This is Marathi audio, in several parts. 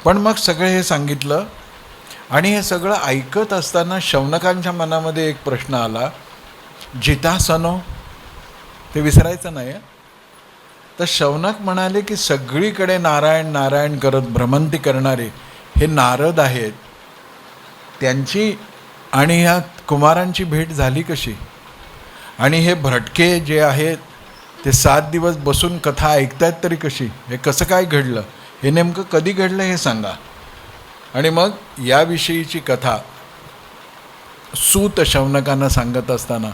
पण मग सगळं हे सांगितलं आणि हे सगळं ऐकत असताना शौनकांच्या मनामध्ये एक प्रश्न आला, जितासनो ते विसरायचं नाही. तर शौनक म्हणाले की सगळीकडे नारायण नारायण करत भ्रमंती करणारे हे नारद आहेत, त्यांची आणि ह्या कुमारांची भेट झाली कशी? आणि हे भटके जे आहेत ते 7 दिवस बसून कथा ऐकतायत तरी कशी? हे कसं काय घडलं? हे नेमकं कधी घडलं हे सांगा. आणि मग याविषयीची कथा सूत शौनकांना सांगत असताना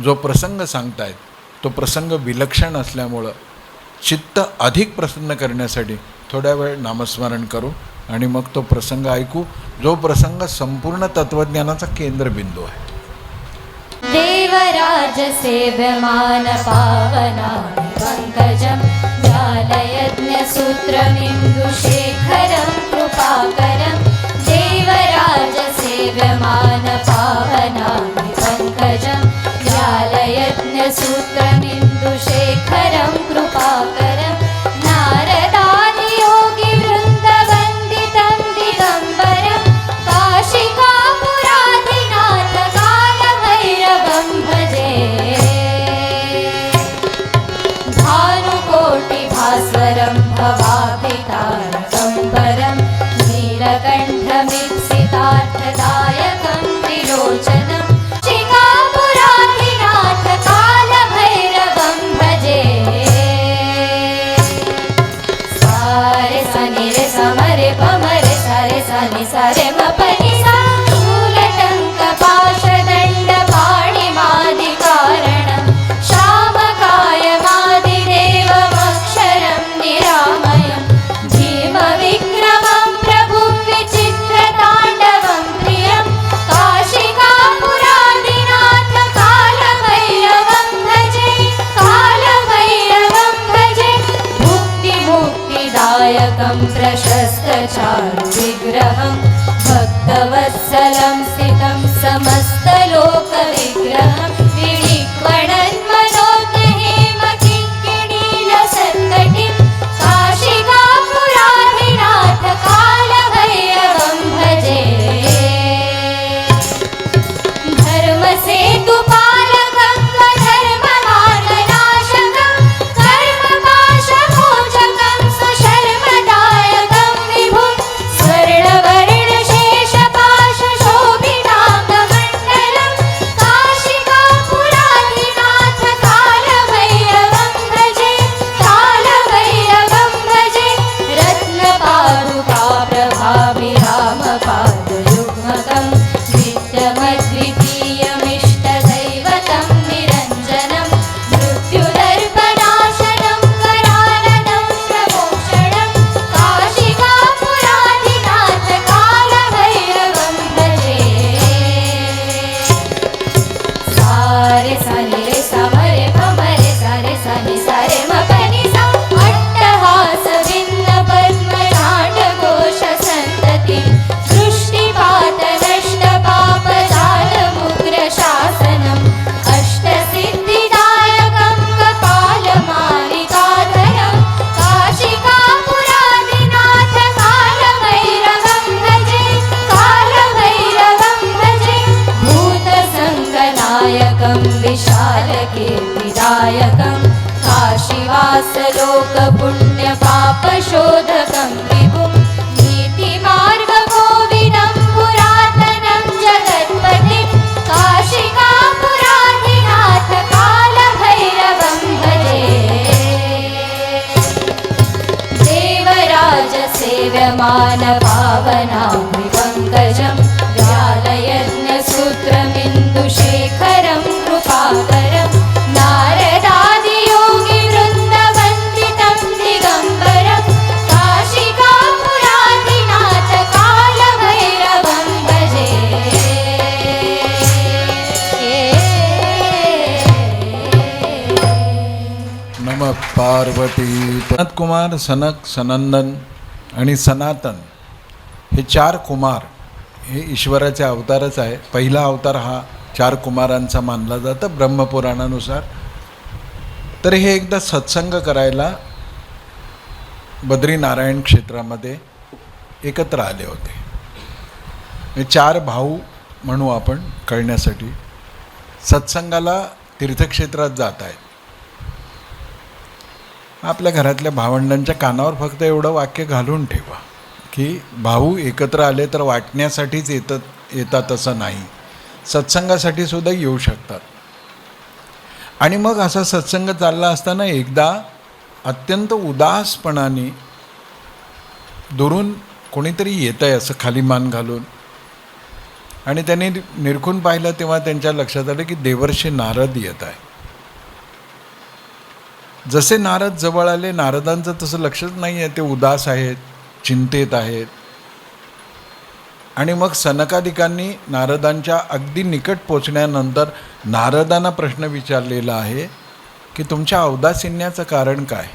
जो प्रसंग सांगतायत तो प्रसंग विलक्षण असल्यामुळं चित्त अधिक प्रसन्न करण्यासाठी थोड्या वेळ नामस्मरण करू आणि मग तो प्रसंग ऐकू, जो प्रसंग संपूर्ण तत्वज्ञानाचा केंद्रबिंदू आहे. देवराज सेव्यमान पावना पंकजं व्यालयज्ञ सूत्रमिन्दुशेखरं कृपाकरं. देवराज सेव्यमान पावना पंकजं व्यालयज्ञ सूत्रमिन्दुशेखरं कृपाकरं. नारदादि योगी वृन्दवन्दितं दिगम्बरं काशिकापुराधिनाथ कालभैरवं भजे. भानुकोटिभास्वरं भवाब्धितारकं परं नीलकण्ठमीप्सितार्थदायकं त्रिलोचनं शिकापुराधिनाथ कालभैरवं भजे. सारे सनि रे समरे पमरे सारे सनि सारे मपनि सा शूलटङ्क पाशदण्ड पाणिमादिकारणं श्यामकायमादिदेवमक्षरं निरामयं भीमविक्रमं प्रभुं विचित्रताण्डवं प्रियं काशिकापुराधिनाथ कालभैरवं भजे. कालभैरवं भजे. मुक्तिदायकं प्रशस्तचारुविग्रहं भक्तवत्सलं स्थितं समस्तलोकविग्रहं विडिक्वणन्मनोज्ञहेमकिङ्किणीलसत्कटिं काशिकापुराधिनाथ कालभैरवं भजे. धर्मसेतुपालकं स्वधर्ममार्गनाशकं कर्मपाशमोचकं सुशर्मदायकं विभुं स्वर्णवर्णशेषपाशशोभिताङ्गमण्डलं काशिकापुराधिनाथ कालभैरवं भजे. कालभैरवं भजे. रत्नपादुकाप्रभाभिरामपादयुग्मकं नित्यमद्वितीयमिष्टदैवतं निरञ्जनं मृत्युदर्पनाशनं कराननं प्रमोक्षणं काशिकापुराधिनाथ कालभैरवं भजे. सारे सनि रे समरे पमरे सारे सनि सारे मपनि सा अट्टहासविन्न पद्मनाटघोषसन्ततिं सृष्टिपातनष्टपापजालमुग्रशासनम् अष्टसिद्धिदायकं कपालमालिकाधरं काशिकापुराधिनाथ कालभैरवं भजे. कालभैरवं भजे. भूतसङ्गनायकं विशालकीर्तिदायकं काशीवासलोकपुण्यपापशोधकं विभुं नीतिमार्गकोविदं पुरातनं जगत्पतिं काशिकापुराधिनाथ कालभैरवं भजे. देवराज सेव्यमान पावना पंकजं व्यालयज्ञ सूत्रमिन्दुशेखरं कृपाकरं. नारदादि योगी वृन्दवन्दितं दिगम्बरं काशिकापुराधिनाथ कालभैरवं भजे. नम पार्वती. सनत कुमार, सनक, सनंदन आणि सनातन हे 4 कुमार हे ईश्वराचे अवतारच आहे. पहिला अवतार हा 4 कुमारांचा मानला जातं ब्रह्मपुराणानुसार. तर हे एकदा सत्संग करायला बद्रीनारायण क्षेत्रामध्ये एकत्र आले होते. हे 4 भाऊ म्हणू आपण कळण्यासाठी, सत्संगाला तीर्थक्षेत्रात जात आहेत. आपल्या घरातल्या भावंडांच्या कानावर फक्त एवढं वाक्य घालून ठेवा की भाऊ एकत्र आले तर वाटण्यासाठीच येतात असं नाही, सत्संगासाठी सुद्धा येऊ शकतात. आणि मग असा सत्संग चालला असताना एकदा अत्यंत उदासपणाने दुरून कोणीतरी येत आहे असं खाली मान घालून, आणि त्यांनी निरखून पाहिलं तेव्हा त्यांच्या लक्षात आलं की देवर्षी नारद येत आहे. जसे नारद जवळ आले, नारदांचं तसं लक्षच नाही आहे, ते उदास आहेत, चिंतेत आहेत. आणि मग सनकादिकांनी नारदांच्या अगदी निकट पोचण्यानंतर नारदांना प्रश्न विचारलेला आहे की तुमच्या औदासिन्याचं कारण काय?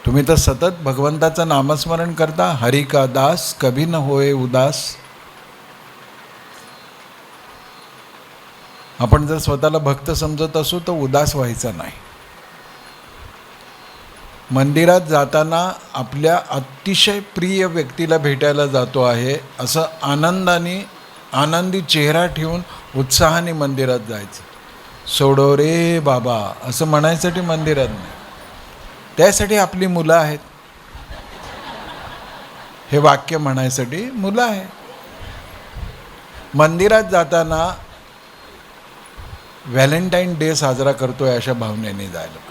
तुम्ही तर सतत भगवंताचं नामस्मरण करता, हरि का दास कभी न होए उदास. आपण जर स्वतःला भक्त समजत असू तर उदास व्हायचा नाही. मंदिरात जाताना आपल्या अतिशय प्रिय व्यक्तीला भेटायला जातो आहे असं आनंदी चेहरा ठेवून उत्साहाने मंदिरात जायचं. सोडो रे बाबा असं म्हणायसाठी मंदिरात नाही, त्यासाठी आपली मुलं आहेत. हे वाक्य म्हणायसाठी मुलं आहेत. मंदिरात जाताना व्हॅलेंटाईन डे साजरा करतोय अशा भावनेने जायला पाहिजे.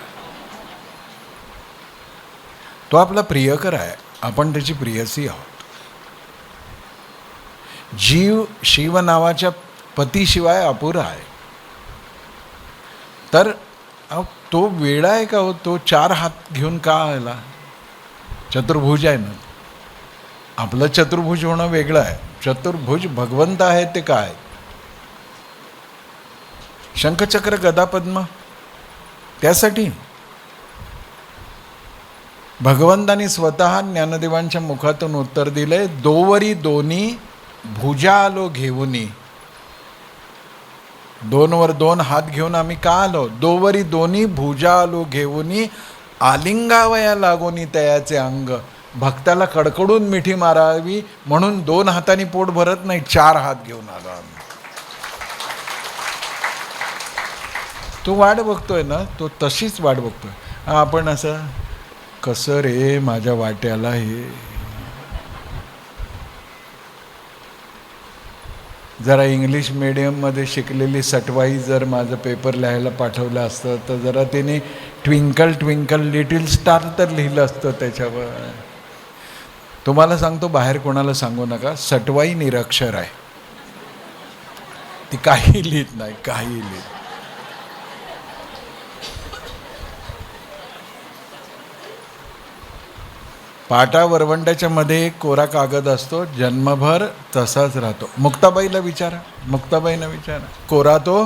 तो आपला प्रियकर आहे, आपण त्याची प्रियसी आहोत. जीव शिव नावाच्या पतीशिवाय अपुरा आहे. तर तो वेडा आहे का हो? तो 4 हात घेऊन का आला? चतुर्भुज आहे ना. आपलं चतुर्भुज होणं वेगळं आहे, चतुर्भुज भगवंत आहे ते काय? शंखचक्र गदा पद्म. त्यासाठी भगवंतानी स्वतः ज्ञानदेवांच्या मुखातून उत्तर दिले, दोवरी दोन्ही भुजा आलो घेऊनी. 2 वर 2 हात घेऊन आम्ही का आलो? दोवरी दोन्ही भुजा आलो घेऊनी, आलिंगावया लागोनी तयाचे अंग. भक्ताला कडकडून मिठी मारावी म्हणून 2 हातांनी पोट भरत नाही, 4 हात घेऊन आलो आम्ही. तो वाट बघतोय ना, तो तशीच वाट बघतोय. आपण असं कसं रे माझ्या वाट्याला हे. जरा इंग्लिश मीडियममध्ये शिकलेली सटवाई जर माझं पेपर लिहायला पाठवलं असतं तर जरा तिने ट्विंकल ट्विंकल लिटिल स्टार तर लिहिलं असतं त्याच्यावर. तुम्हाला सांगतो, बाहेर कोणाला सांगू नका, सटवाई निरक्षर आहे, ती काही लिहित नाही, काही लिहित. पाटा वरवंट्याच्या मध्ये एक कोरा कागद असतो, जन्मभर तसाच राहतो. मुक्ताबाईला विचारा, मुक्ताबाईंना विचारा, कोरा तो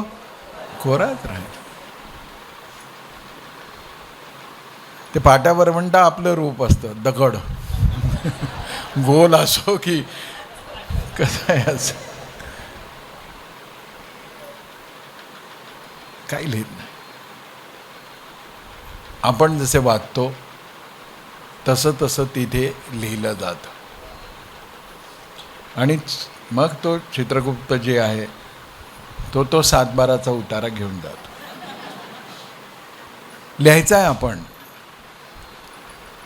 कोराच राहील. ते पाटा वरवंटा आपलं रूप असतं, दगड गोल असो की कसं आहे, असं काही लिहित नाही. आपण जसे वागतो तसं तसं तिथे लिहिलं जातं. आणि मग तो चित्रगुप्त जे आहे तो 7/12चा उतारा घेऊन जातो. लिहायचा आहे आपण.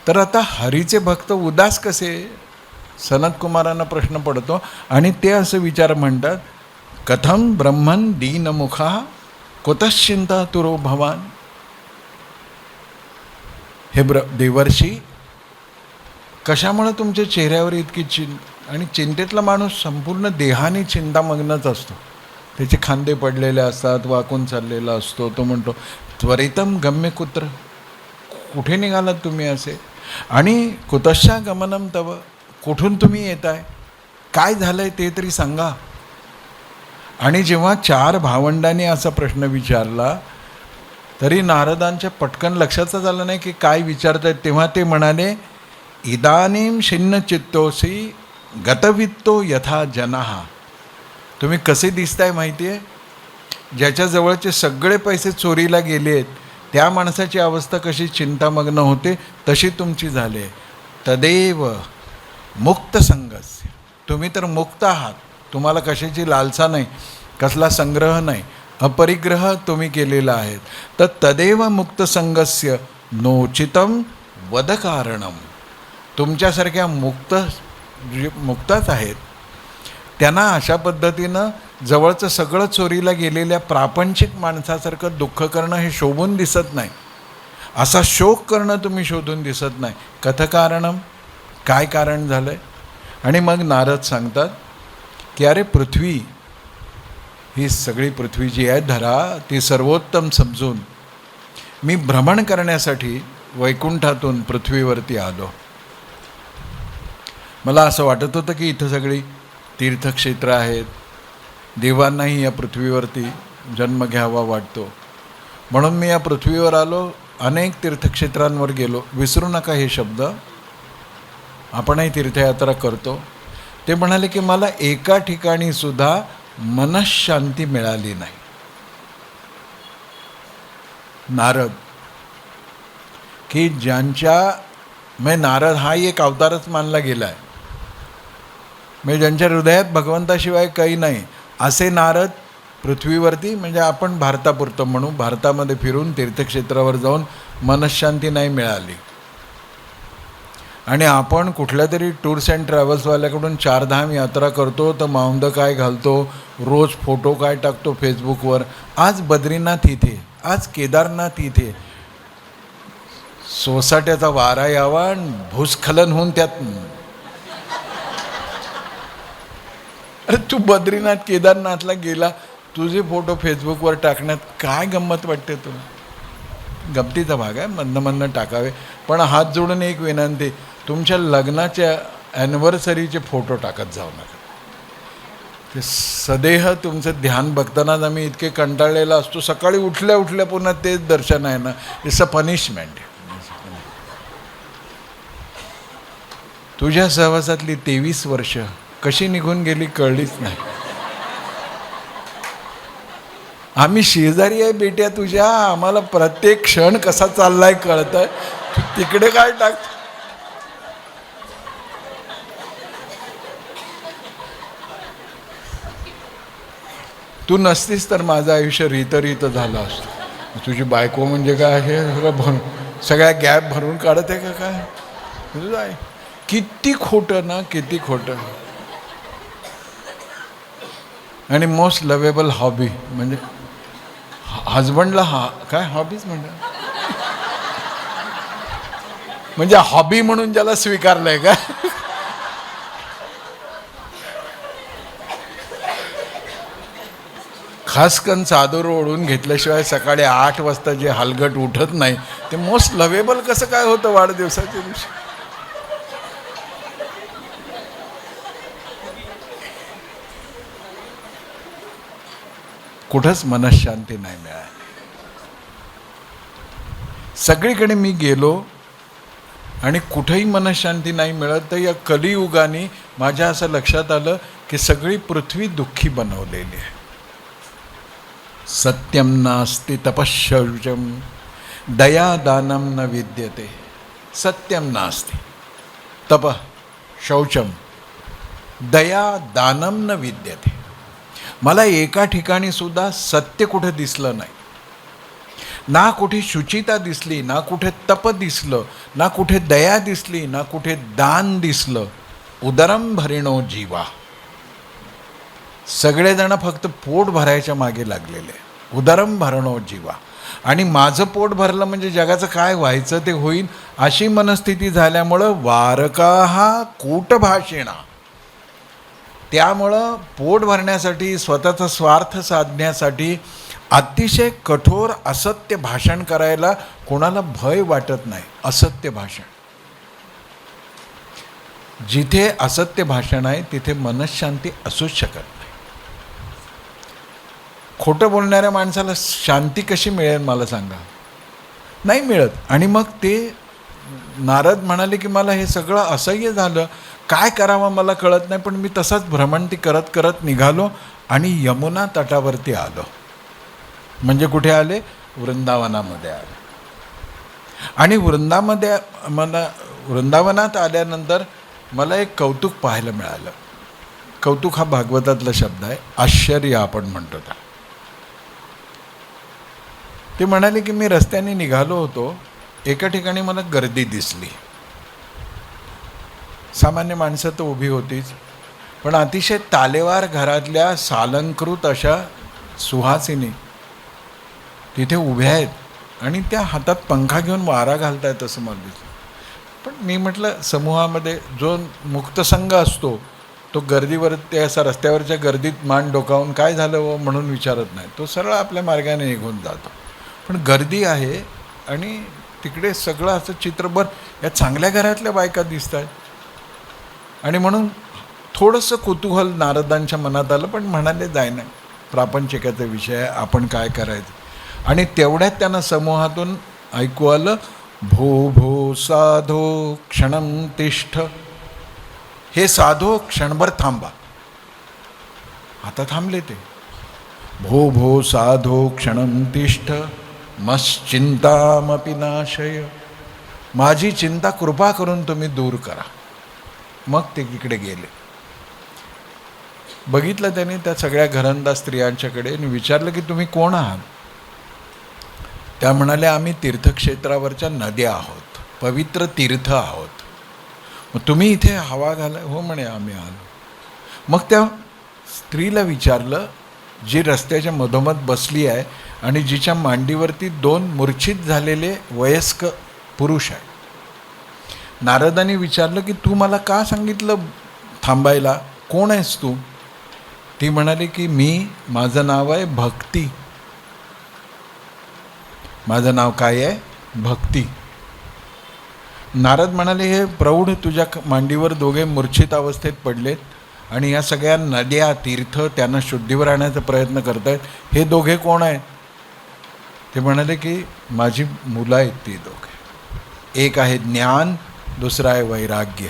तर आता हरीचे भक्त उदास कसे? सनत कुमारांना प्रश्न पडतो आणि ते असं विचार म्हणतात, कथम ब्रह्मन दीनमुखा कुतश्चिंता तुरो भवान. हे देवर्षी, कशामुळे तुमच्या चेहऱ्यावर इतकी आणि चिंतेतला माणूस संपूर्ण देहाने चिंतामग्नच असतो. त्याचे खांदे पडलेले असतात, वाकून चाललेला असतो. तो म्हणतो, त्वरितम गम्य कुत्र, कुठे निघालात तुम्ही असे? आणि कुतश्या गमनम तव, कुठून तुम्ही येताय? काय झालंय ते तरी सांगा. आणि जेव्हा 4 भावंडांनी असा प्रश्न विचारला तरी नारदांच्या पटकन लक्षातच आलं नाही की काय विचारतायत. तेव्हा ते म्हणाले, इदानीम शिन्न चित्तोसी गतवित्तो यथा जनाहा. तुम्ही कसे दिसताय माहिती आहे? ज्याच्याजवळचे सगळे पैसे चोरीला गेलेत त्या माणसाची अवस्था कशी चिंतामग्न होते तशी तुमची झाली. तदेव मुक्त संगस्य, तुम्ही तर मुक्त आहात, तुम्हाला कशाची लालसा नाही, कसला संग्रह नाही, अपरिग्रह तुम्ही केलेला आहे. तर तदेव मुक्त संगस्य नोचितम वदकारणम. तुमच्यासारख्या मुक्तच आहेत त्यांना अशा पद्धतीनं जवळचं सगळं चोरीला गेलेल्या प्रापंचिक माणसासारखं दुःख करणं हे शोभून दिसत नाही. असा शोक करणं तुम्ही शोधून दिसत नाही. कथकारणम, काय कारण झालं आहे? आणि मग नारद सांगतात की अरे पृथ्वी, ही सगळी पृथ्वी जी आहे धरा, ती सर्वोत्तम समजून मी भ्रमण करण्यासाठी वैकुंठातून पृथ्वीवरती आलो. मला असं वाटत होतं की इथं सगळी तीर्थक्षेत्र आहेत, देवांनाही या पृथ्वीवरती जन्म घ्यावा वाटतो, म्हणून मी या पृथ्वीवर आलो, अनेक तीर्थक्षेत्रांवर गेलो. विसरू नका हे शब्द, आपणही तीर्थयात्रा करतो. ते म्हणाले की मला एका ठिकाणी सुद्धा मनःशांती मिळाली नाही. नारद, की म्हणजे नारद हाही एक अवतारच मानला गेला आहे, म्हणजे ज्यांच्या हृदयात भगवंताशिवाय काही नाही असे नारद पृथ्वीवरती, म्हणजे आपण भारतापुरतं म्हणू, भारतामध्ये फिरून तीर्थक्षेत्रावर जाऊन मनःशांती नाही मिळाली. आणि आपण कुठल्या तरी टूर्स अँड ट्रॅव्हल्सवाल्याकडून 4 धाम यात्रा करतो तर माउंद काय घालतो, रोज फोटो काय टाकतो फेसबुकवर, आज बद्रीनाथ इथे, आज केदारनाथ इथे, सोसाट्याचा वारा यावा आणि भूस्खलन होऊन त्यात. अरे तू बद्रीनाथ केदारनाथला गेला, तुझे फोटो फेसबुकवर टाकण्यात काय गंमत वाटते तुला? गमतीचा भाग आहे, मधनं टाकावे. पण हात जोडून एक विनंती, तुमच्या लग्नाच्या ॲनिव्हर्सरीचे फोटो टाकत जाऊ नका. ते सदेह तुमचं ध्यान बघतानाच आम्ही इतके कंटाळलेला असतो, सकाळी उठल्या उठल्या पुन्हा तेच दर्शन आहे ना, इट्स अ पनिशमेंट. तुझ्या सहवासातली 23 वर्ष कशी निघून गेली कळलीच नाही. आम्ही शेजारी आहे बेट्या तुझ्या, आम्हाला प्रत्येक क्षण कसा चाललाय कळत आहे, तू तिकडे काय टाक. तू नसतीस तर माझं आयुष्य रीत झालं असतं. तुझी बायको म्हणजे काय हे सगळ्या गॅप भरून काढत आहे का काय? तुझं आहे किती खोटं ना, किती खोटं. आणि मोस्ट लवेबल हॉबी म्हणजे हजबंडला काय हॉबीज म्हणजे हॉबी म्हणून ज्याला स्वीकारलंय का? खासकन चादर ओढून घेतल्याशिवाय सकाळी 8 वाजता जे हलगट उठत नाही ते मोस्ट लवेबल कसं काय होतं वाढदिवसाच्या दिवशी? कुठंच मनःशांती नाही मिळाली. सगळीकडे मी गेलो आणि कुठेही मनःशांती नाही मिळत. तर या कलियुगाने माझ्या असं लक्षात आलं की सगळी पृथ्वी दुःखी बनवलेली आहे. सत्यम नास्ति तपश्शौचम दयादानम न विद्यते. सत्यम नास्ति तप शौचम दयादानम न विद्यते. मला एका ठिकाणी सुद्धा सत्य कुठे दिसलं नाही, ना कुठे शुचिता दिसली, ना कुठे तप दिसलं, ना कुठे दया दिसली, ना कुठे दान दिसलं. उदरम भरिणो जीवा. सगळेजण फक्त पोट भरायच्या मागे लागलेले. उदरम भरणो जीवा. आणि माझं पोट भरलं म्हणजे जगाचं काय व्हायचं ते होईल अशी मनस्थिती झाल्यामुळं वारकाहा कूटभाषिणा. त्यामुळं पोट भरण्यासाठी, स्वतःचा स्वार्थ साधण्यासाठी अतिशय कठोर असत्य भाषण करायला कोणाला भय वाटत नाही. असत्य भाषण, जिथे असत्य भाषण आहे तिथे मनःशांती असूच शकत नाही. खोटं बोलणाऱ्या माणसाला शांती कशी मिळेल मला सांगा? नाही मिळत. आणि मग ते नारद म्हणाले की मला हे सगळं असह्य झालं, काय करावं मला कळत नाही. पण मी तसाच भ्रमंती करत करत निघालो आणि यमुना तटावरती आलो. म्हणजे कुठे आले? वृंदावनामध्ये आले. आणि वृंदावनात आल्यानंतर मला एक कौतुक पाहायला मिळालं. कौतुक हा भागवतातला शब्द आहे, आश्चर्य आपण म्हणतो त्या. ते म्हणाले की मी रस्त्याने निघालो होतो, एका ठिकाणी मला गर्दी दिसली. सामान्य माणसं तर उभी होतीच, पण अतिशय तालेवार घरातल्या सालंकृत अशा सुहासिनी तिथे उभ्या आहेत आणि त्या हातात पंखा घेऊन वारा घालतायत असं मला दिसलं. पण मी म्हटलं, समूहामध्ये जो मुक्तसंग असतो तो गर्दीवर, ते असा रस्त्यावरच्या गर्दीत मान डोकावून काय झालं व म्हणून विचारत नाही, तो सरळ आपल्या मार्गाने निघून जातो. पण गर्दी आहे आणि तिकडे सगळं असं चित्रभर या चांगल्या घरातल्या बायका दिसत आहेत. आणि म्हणून थोडंसं कुतूहल नारदांच्या मनात आलं, पण म्हणाले जाय ना, प्रापंचिकाचा विषय आहे, आपण काय करायचं. आणि तेवढ्यात त्यांना समूहातून ऐकू आलं, भो भो साधो क्षणं तिष्ठ. हे साधो क्षणभर थांबा. आता थांबले ते. भो भो साधो क्षणं तिष्ठ मश्चिंतामपि नाशय. माझी चिंता कृपा करून तुम्ही दूर करा. मग ते इकडे गेले. बघितलं त्याने त्या सगळ्या घरंदाज स्त्रियांच्याकडे आणि विचारलं की तुम्ही कोण आहात. त्या म्हणाल्या, आम्ही तीर्थक्षेत्रावरच्या नद्या आहोत, पवित्र तीर्थ आहोत. मग तुम्ही इथे हवा घाला. हो म्हणे, आम्ही आलो. मग त्या स्त्रीला विचारलं, जी रस्त्याच्या मधोमध बसली आहे आणि जिच्या मांडीवरती 2 मूर्छित झालेले वयस्क पुरुष आहे. नारदांनी विचारलं की तू मला का सांगितलं थांबायला, कोण आहेस तू. ती म्हणाली की माझं नाव आहे भक्ती. माझं नाव काय आहे, भक्ती. नारद म्हणाले, हे प्रौढ तुझ्या मांडीवर दोघे मूर्छित अवस्थेत पडलेत आणि या सगळ्या नद्या तीर्थ त्यांना शुद्धीवर आणण्याचा प्रयत्न करत आहेत, हे दोघे कोण आहेत. ते म्हणाले की माझी मुलं आहेत ती दोघे, एक आहे ज्ञान, दुसरा आहे वैराग्य.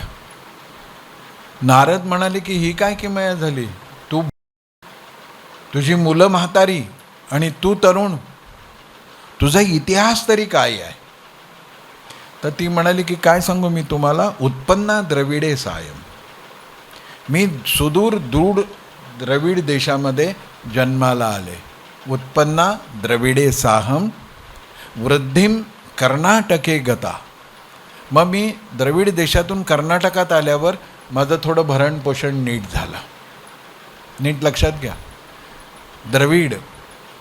नारद म्हणाले की ही काय किमया झाली, तुझी मुलं म्हातारी आणि तू तरुण, तुझा इतिहास तरी काय आहे. तर ती म्हणाली की काय सांगू मी तुम्हाला, उत्पन्ना द्रविडे सायम. मी सुदूर दूर द्रविड देशामध्ये जन्माला आले. उत्पन्ना द्रविडे साहम वृद्धिम कर्नाटके गता. मग मी द्रविड देशातून कर्नाटकात आल्यावर माझं थोडं भरणपोषण नीट झालं. नीट लक्षात घ्या, द्रविड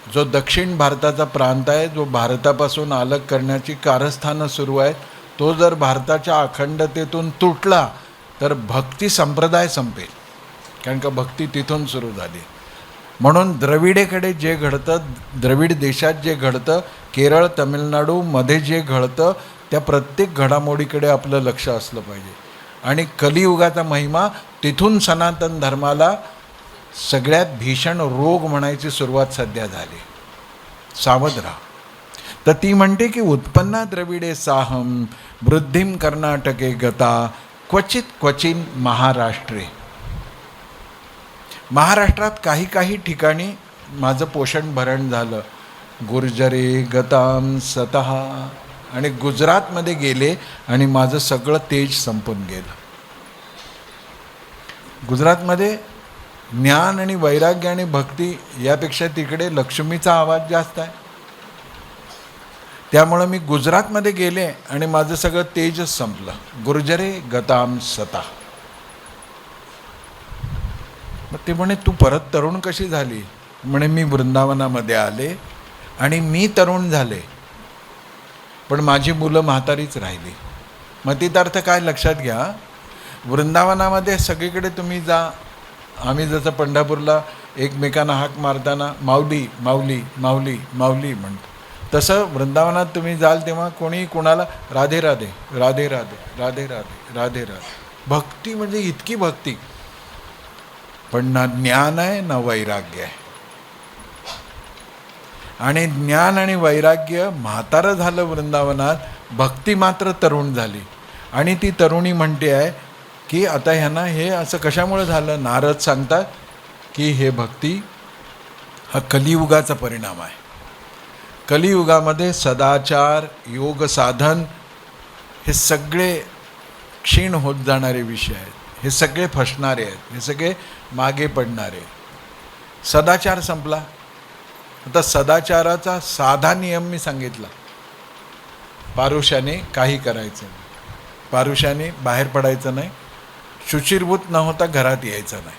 जो दक्षिण भारताचा प्रांत आहे, जो भारतापासून अलग करण्याची कारस्थानं सुरू आहेत, तो जर भारताच्या अखंडतेतून तुटला तर भक्ती संप्रदाय संपेल, कारण का भक्ती तिथून सुरू झाली. म्हणून द्रविडेकडे जे घडतं, द्रविड देशात जे घडतं, केरळ तमिळनाडूमध्ये जे घडतं, त्या प्रत्येक घडामोडीकडे आपलं लक्ष असलं पाहिजे. आणि कलियुगाचा महिमा, तिथून सनातन धर्माला सगळ्यात भीषण रोग म्हणायची सुरुवात सध्या झाली. सावध राहा. तर ती म्हणते की उत्पन्ना द्रविडे साहम वृद्धिम कर्नाटके गता क्वचित क्वचिन महाराष्ट्रे. महाराष्ट्रात काही काही ठिकाणी माझं पोषण भरण झालं. गुर्जरे गताम सतः. आणि गुजरातमध्ये गेले आणि माझं सगळं तेज संपून गेलं. गुजरातमध्ये ज्ञान आणि वैराग्य आणि भक्ती यापेक्षा तिकडे लक्ष्मीचा आवाज जास्त आहे. त्यामुळं मी गुजरातमध्ये गेले आणि माझं सगळं तेजच संपलं. गुर्जरे गताम सता. मग ते म्हणे, तू परत तरुण कशी झाली. म्हणे, मी वृंदावनामध्ये आले आणि मी तरुण झाले, पण माझी मुलं म्हातारीच राहिली. मग तिचा अर्थ काय लक्षात घ्या, वृंदावनामध्ये सगळीकडे तुम्ही जा, आम्ही जसं पंढरपूरला एकमेकांना हाक मारताना माऊली माऊली माऊली माऊली म्हणतो, तसं वृंदावनात तुम्ही जाल तेव्हा कोणी कोणाला राधे राधे राधे राधे राधे राधे राधे राधे. भक्ती म्हणजे इतकी भक्ती, पण ना ज्ञान आहे ना वैराग्य आहे. आणि ज्ञान आणि वैराग्य म्हातारं झालं वृंदावनात, भक्ती मात्र तरुण झाली. आणि ती तरुणी म्हणते आहे की आता ह्यांना हे असं कशामुळे झालं. नारद सांगतात की हे भक्ती हा कलियुगाचा परिणाम आहे. कलियुगामध्ये सदाचार, योग साधन हे सगळे क्षीण होत जाणारे विषय आहेत, हे सगळे फसणारे आहेत, हे सगळे मागे पडणारे. सदाचार संपला. आता सदाचाराचा साधा नियम मी सांगितला. पारुष्याने काही करायचं नाही, पारुष्याने बाहेर पडायचं नाही, शुचिर्भूत न होता घरात यायचं नाही.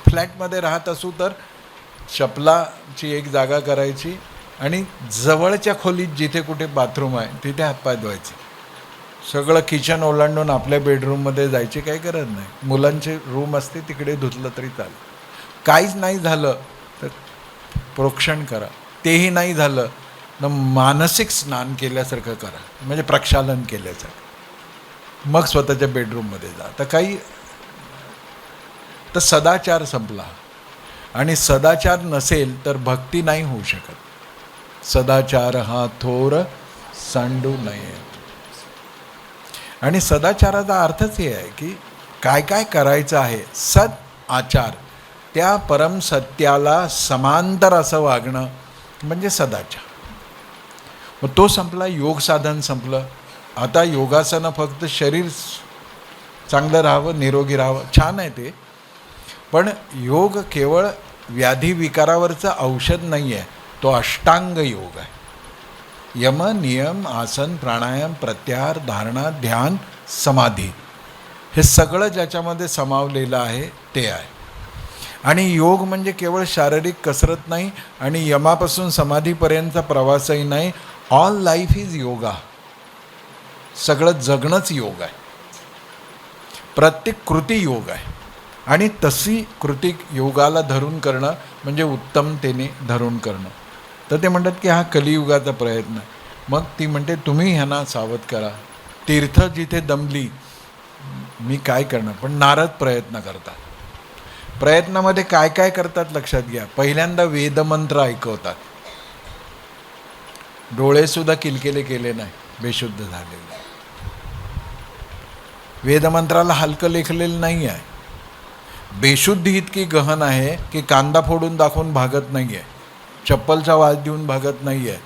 फ्लॅटमध्ये राहत असू तर चपलाची एक जागा करायची आणि जवळच्या खोलीत जिथे कुठे बाथरूम आहे तिथे हातपाय धुवायचे. सगळं किचन ओलांडून आपल्या बेडरूममध्ये जायची काही गरज नाही. मुलांचे रूम असते तिकडे धुतलं तरी चालेल. काहीच नाही झालं तर प्रोक्षण करा. तेही नाही झालं तर मानसिक स्नान केल्यासारखं करा, म्हणजे प्रक्षालन केल्यासारखं. मग स्वतःच्या बेडरूममध्ये जा. तर काही तर सदाचार संपला. आणि सदाचार नसेल तर भक्ती नाही होऊ शकत. सदाचार हा थोर सांडू नये. आणि सदाचाराचा अर्थच हे आहे की काय काय करायचं आहे, सद आचार, त्या परम सत्याला समांतर असं वागणं म्हणजे सदाचार. मग तो संपला, योग साधन संपलं. आता योगासनं फक्त शरीर चांगलं राहावं, निरोगी राहावं, छान आहे ते. पण योग केवळ व्याधी विकारावरचं औषध नाही आहे, तो अष्टांग योग आहे. यम, नियम, आसन, प्राणायाम, प्रत्याहार, धारणा, ध्यान, समाधी, हे सगळं ज्याच्यामध्ये समावलेलं आहे ते आहे. आणि योग म्हणजे केवळ शारीरिक कसरत नाही आणि यमापासून समाधीपर्यंतचा प्रवासही नाही. All life is yoga. सगळं जगणंच योग आहे. प्रत्येक कृती योग आहे. आणि तशी कृती योगाला धरून करणं म्हणजे उत्तमतेने धरून करणं. तर ते म्हणतात की हा कलियुगाचा प्रयत्न आहे. मग ती म्हणते तुम्ही ह्यांना सावध करा. तीर्थ जिथे दमली, मी काय करणार. पण नारद प्रयत्न करतात. प्रयत्नामध्ये काय काय करतात लक्षात घ्या. पहिल्यांदा वेदमंत्र ऐकवतात. डोळेसुद्धा किलकेले केले नाही, बेशुद्ध झालेले. वेदमंत्राला हलकं लेखलेलं नाही आहे. बेशुद्धी इतकी गहन आहे की कांदा फोडून दाखवून भागत नाही आहे, चप्पलचा वास देऊन भागत नाही आहे.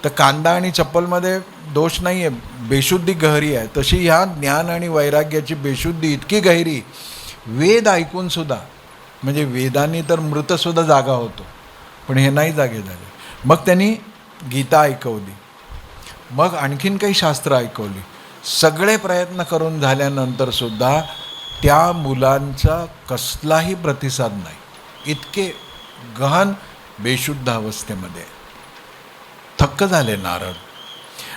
तर कांदा आणि चप्पलमध्ये दोष नाही आहे, बेशुद्धी गहरी आहे. तशी ह्या ज्ञान आणि वैराग्याची बेशुद्धी इतकी गहिरी, वेद ऐकूनसुद्धा, म्हणजे वेदांनी तर मृतसुद्धा जागा होतो, पण हे नाही जागे झाले. मग त्यांनी गीता ऐकवली, मग आणखीन काही शास्त्र ऐकवली. सगळे प्रयत्न करून झाल्यानंतरसुद्धा त्या मुलांचा कसलाही प्रतिसाद नाही. इतके गहन बेशुद्ध अवस्थेमध्ये थक्क झाले नारद.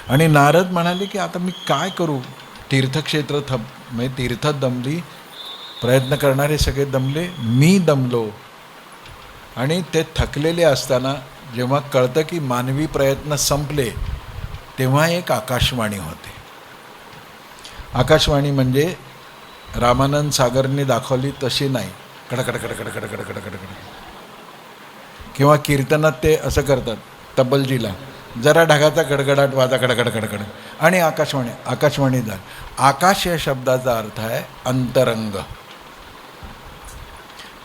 आणि नारद म्हणाले की आता मी काय करू. तीर्थक्षेत्र म्हणजे तीर्थ दमली, प्रयत्न करणारे सगळे दमले, मी दमलो. आणि ते थकलेले असताना जेव्हा कळतं की मानवी प्रयत्न संपले, तेव्हा एक आकाशवाणी होते. आकाशवाणी म्हणजे रामानंद सागरने दाखवली तशी नाही, कडकड कडकड कडकड कडकड कडकड. किंवा कीर्तनात ते असं करतात, तबलजीला जरा ढगाचा गडगडाट वाजा कडकड कडकड, आणि आकाशवाणी. आकाशवाणी झाली. आकाश या शब्दाचा अर्थ आहे अंतरंग.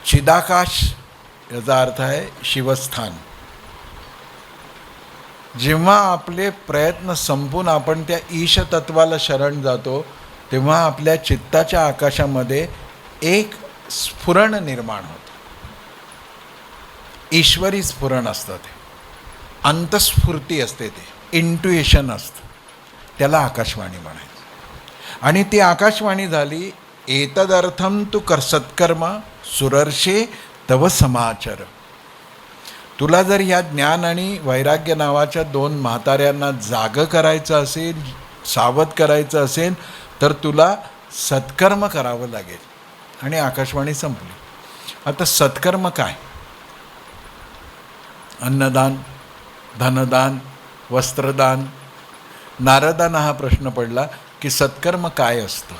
चिदाकाश याचा अर्थ आहे शिवस्थान. जेव्हा आपले प्रयत्न संपून आपण त्या ईश तत्वाला शरण जातो, तेव्हा आपल्या चित्ताच्या आकाशामध्ये एक स्फुरण निर्माण होतं. ईश्वरी स्फुरण असतं ते, अंतस्फूर्ती असते, ते इंट्युएशन असतं. त्याला आकाशवाणी म्हणायचं. आणि ती आकाशवाणी झाली, एतदर्थम तू कर सत्कर्म सुरर्षे तव समाचर. तुला जर ह्या ज्ञान आणि वैराग्य नावाच्या दोन म्हाताऱ्यांना जागं करायचं असेल, सावध करायचं असेल, तर तुला सत्कर्म करावं लागेल. आणि आकाशवाणी संपली. आता सत्कर्म काय. अन्नदान, धनदान, वस्त्रदान. नारदांना हा प्रश्न पडला की सत्कर्म काय असतं.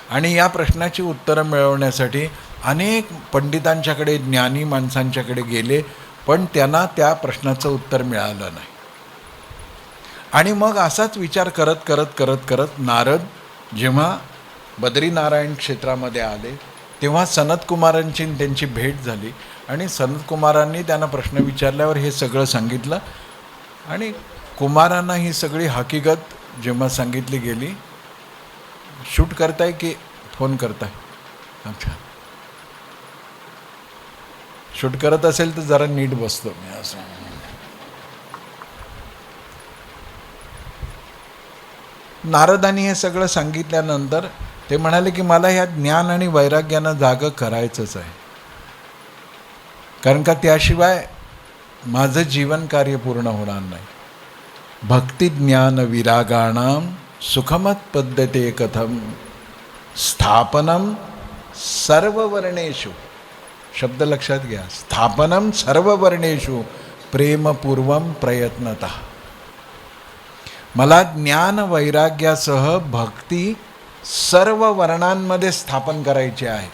आणि या प्रश्नाची उत्तरं मिळवण्यासाठी अनेक पंडितांच्याकडे, ज्ञानी माणसांच्याकडे गेले, पण त्यांना त्या प्रश्नाचं उत्तर मिळालं नाही. आणि मग असाच विचार करत करत करत करत नारद जेव्हा बद्रीनारायण क्षेत्रामध्ये आले, तेव्हा सनतकुमारांची त्यांची भेट झाली. आणि सनतकुमारांनी त्यांना प्रश्न विचारल्यावर हे सगळं सांगितलं. आणि कुमारांना ही सगळी हकीकत जेव्हा सांगितली गेली, शूट करताय की फोन करताय? अच्छा, शूट करत असेल तर जरा नीट बसतो मी असं. नारदांनी हे सगळं सांगितल्यानंतर ते म्हणाले की मला ह्या ज्ञान आणि वैराग्यानं जागं करायचंच आहे, कारण का त्याशिवाय माझं जीवन कार्य पूर्ण होणार नाही. भक्ती ज्ञान विरागाणाम सुखमत पद्धते कथम स्थापनम सर्ववर्णेषु. शब्द लक्षात घ्या, स्थापनम सर्ववर्णेषु प्रेमपूर्वम प्रयत्नतः. मला ज्ञान वैराग्यासह भक्ती सर्व वर्णांमध्ये स्थापन करायची आहे.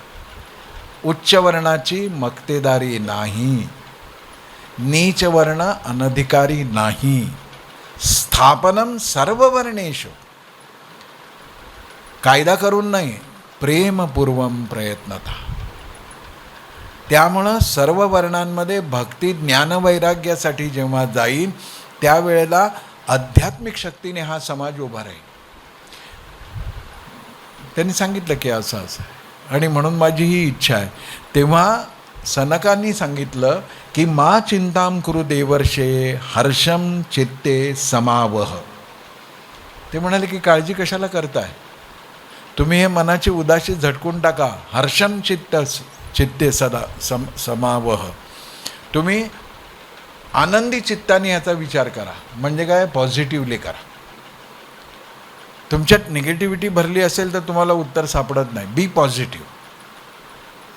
उच्च वर्णाची मक्तेदारी नाही, नीच वर्ण अनधिकारी नाही. स्थापनम सर्व वर्णेषु, कायदा करून नाही, प्रेमपूर्वम प्रयत्नतः. त्यामुळं सर्व वर्णांमध्ये भक्ती ज्ञान वैराग्यासाठी जेव्हा जाईल त्यावेळेला आध्यात्मिक शक्तीने हा समाज उभा राहील. त्यांनी सांगितलं की असं असं आहे, आणि म्हणून माझी ही इच्छा आहे. तेव्हा सनकांनी सांगितलं की मा चिंताम कुरु देवर्षे हर्षम चित्ते समावह. ते म्हणाले की काळजी कशाला करताय, तुम्ही हे मनाची उदासी झटकून टाका. हर्षम चित्ते सदा समावह. तुम्ही आनंदी चित्ताने याचा विचार करा. म्हणजे काय, पॉझिटिव्हली करा. तुमच्यात निगेटिव्हिटी भरली असेल तर तुम्हाला उत्तर सापडत नाही. बी पॉझिटिव्ह.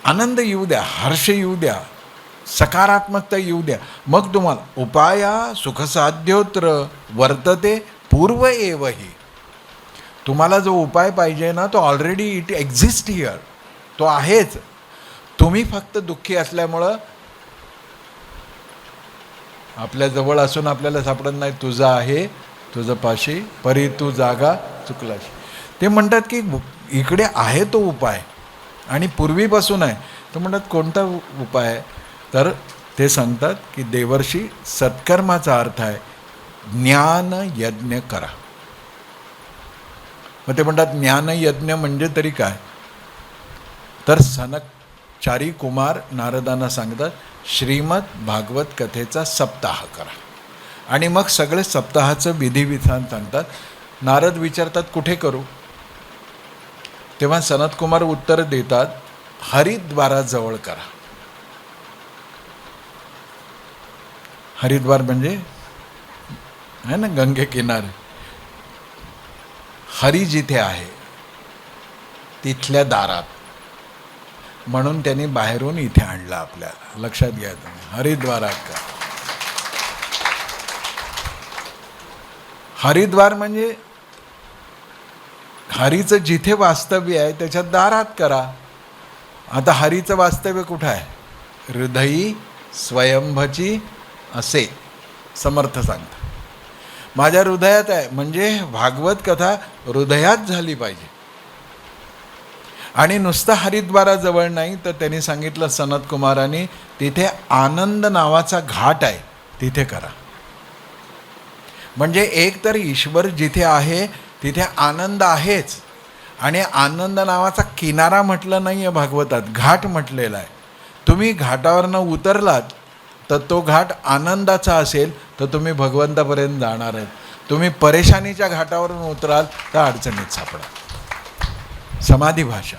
आनंद येऊ द्या, हर्ष येऊ द्या, सकारात्मकता येऊ द्या. मग तुम्हाला उपाया सुखसाध्योत्र वर्तते पूर्व एवही. तुम्हाला जो उपाय पाहिजे ना तो ऑलरेडी इट एक्झिस्ट हिअर, तो आहेच. तुम्ही फक्त दुःखी असल्यामुळं आपल्या जवळ असून आपल्याला सापडत नाही. तुझं आहे तुझं पाशी परी तू जागा चुकलाशी. ते म्हणतात की इकडे आहे तो उपाय आणि पूर्वीपासून आहे. तर म्हणतात कोणता उपाय आहे, तर ते सांगतात की देवर्षी सत्कर्माचा अर्थ आहे ज्ञान यज्ञ करा. मग ते म्हणतात ज्ञान यज्ञ म्हणजे तरी काय, तर सनकचारी कुमार नारदांना सांगतात श्रीमद भागवत कथेचा सप्ताह करा. आणि मग सगळे सप्ताहाचं विधिविधान सांगतात. नारद विचारतात कुठे करू, तेव्हा सनत कुमार उत्तर देतात हरिद्वाराजवळ करा. हरिद्वार म्हणजे आहे ना गंगे किनारे. हरी जिथे आहे तिथल्या दारात, म्हणून त्यांनी बाहेरून इथे आणलं आपल्याला. लक्षात घ्या तुम्ही, हरिद्वारात का. हरिद्वार म्हणजे हरीचं जिथे वास्तव्य आहे त्याच्या दारात करा. आता हरीचं वास्तव्य कुठं आहे, हृदयी स्वयंभची असे समर्थ सांगतात. माझ्या हृदयात आहे, म्हणजे भागवत कथा हृदयात झाली पाहिजे. आणि नुसतं हरिद्वाराजवळ नाही, तर त्यांनी सांगितलं सनत कुमारांनी तिथे आनंद नावाचा घाट आहे तिथे करा. म्हणजे एक तर ईश्वर जिथे आहे तिथे आनंद आहेच, आणि आनंद नावाचा किनारा म्हटलं नाही आहे भागवतात, घाट म्हटलेला आहे. तुम्ही घाटावरनं उतरलात तर तो घाट आनंदाचा असेल तर तुम्ही भगवंतापर्यंत जाणार आहेत. तुम्ही परेशानीच्या घाटावरून उतराल तर अडचणीत सापडा. समाधी भाषा.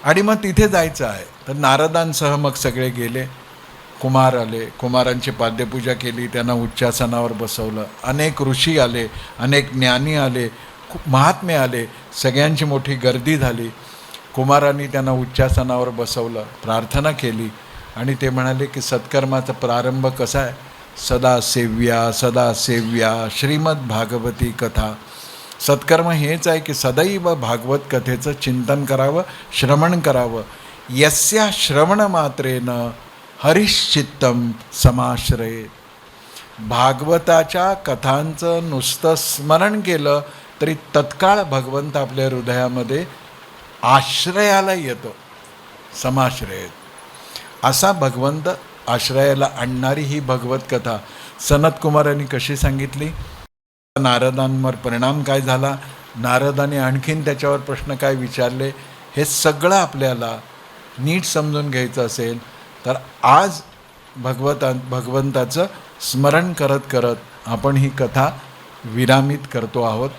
आणि मग तिथे जायचं आहे. तर नारदांसह मग सगळे गेले. कुमार आले, कुमारांची पाद्यपूजा केली, त्यांना उच्चासनावर बसवलं. अनेक ऋषी आले, अनेक ज्ञानी आले, खूप महात्मे आले, सगळ्यांची मोठी गर्दी झाली. कुमारांनी त्यांना उच्चासनावर बसवलं, प्रार्थना केली, आणि ते म्हणाले की सत्कर्माचा प्रारंभ कसा आहे, सदा सेव्या श्रीमद भागवती कथा. सत्कर्म हेच आहे की सदैव भागवत कथेचं चिंतन करावं, श्रवण करावं. यस्या श्रवण मात्रेन हरिश्चित्तम समाश्रये. भागवताच्या कथांचं नुसतं स्मरण केलं तरी तत्काळ भगवंत आपल्या हृदयामध्ये आश्रयाला येतो. समाश्रयेत असा भगवंत आश्रयाला आणणारी ही भगवत कथा सनत कुमारांनी कशी सांगितली. नारदांवर परिणाम काय झाला, नारदाने आणखीन त्याच्यावर प्रश्न काय विचारले, हे सगळं आपल्याला नीट समजून घ्यायचं असेल तर आज भगवंताचं स्मरण करत करत आपण ही कथा विरामित करतो आहोत.